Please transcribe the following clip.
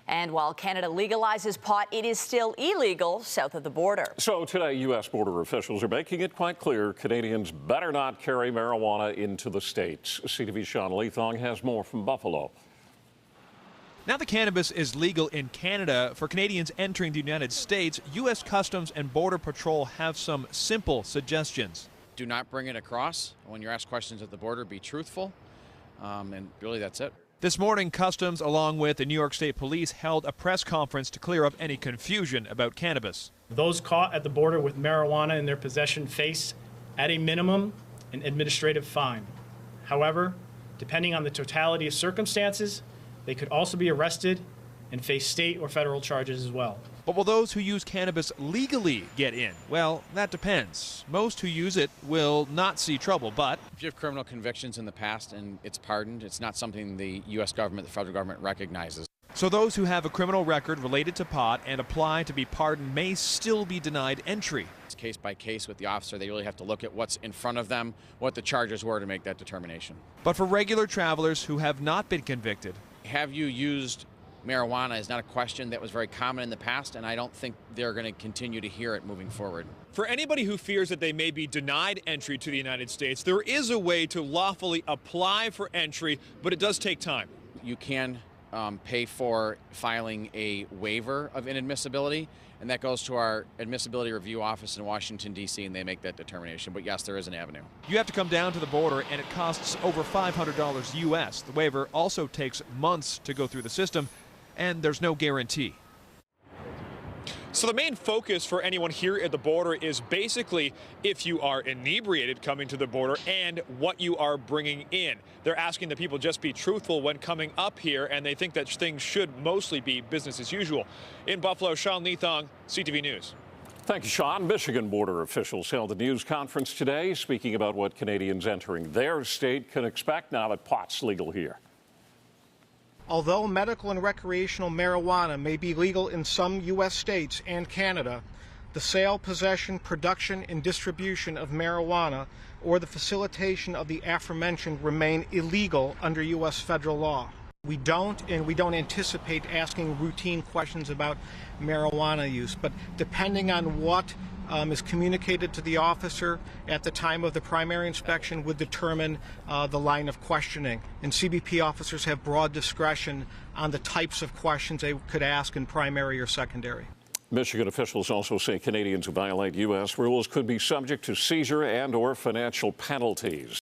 And while Canada legalizes pot, it is still illegal south of the border. So today, U.S. border officials are making it quite clear Canadians better not carry marijuana into the States. CTV's Sean Leathong has more from Buffalo. Now that cannabis is legal in Canada, for Canadians entering the United States, U.S. Customs and Border Patrol have some simple suggestions. Do not bring it across. When you're asked questions at the border, be truthful. And really, that's it. This morning, Customs, along with the New York State Police, held a press conference to clear up any confusion about cannabis. Those caught at the border with marijuana in their possession face, at a minimum, an administrative fine. However, depending on the totality of circumstances, they could also be arrested and face state or federal charges as well. But will those who use cannabis legally get in? Well, that depends. Most who use it will not see trouble, but If you have criminal convictions in the past and it's pardoned, it's not something the U.S. government, the federal government recognizes. so those who have a criminal record related to pot and apply to be pardoned may still be denied entry. It's case by case with the officer. They really have to look at what's in front of them, what the charges were to make that determination. But for regular travelers who have not been convicted, Have you used marijuana is not a question that was very common in the past, and I don't think they're going to continue to hear it moving forward. for anybody who fears that they may be denied entry to the United States, there is a way to lawfully apply for entry, but it does take time. You can pay for filing a waiver of inadmissibility, and that goes to our admissibility review office in Washington, D.C., and they make that determination. But yes, there is an avenue. You have to come down to the border, and it costs over $500 U.S. The waiver also takes months to go through the system, and there's no guarantee. So the main focus for anyone here at the border is basically if you are inebriated coming to the border and what you are bringing in. They're asking that people just be truthful when coming up here, and they think that things should mostly be business as usual. In Buffalo, Sean Leathong, CTV News. Thank you, Sean. Michigan border officials held a news conference today speaking about what Canadians entering their state can expect now that pot's legal here. Although medical and recreational marijuana may be legal in some U.S. states and Canada, the sale, possession, production, and distribution of marijuana or the facilitation of the aforementioned remain illegal under U.S. federal law. We don't anticipate asking routine questions about marijuana use, but depending on what is communicated to the officer at the time of the primary inspection would determine the line of questioning. And CBP officers have broad discretion on the types of questions they could ask in primary or secondary. Michigan officials also say Canadians who violate U.S. rules could be subject to seizure and/or financial penalties.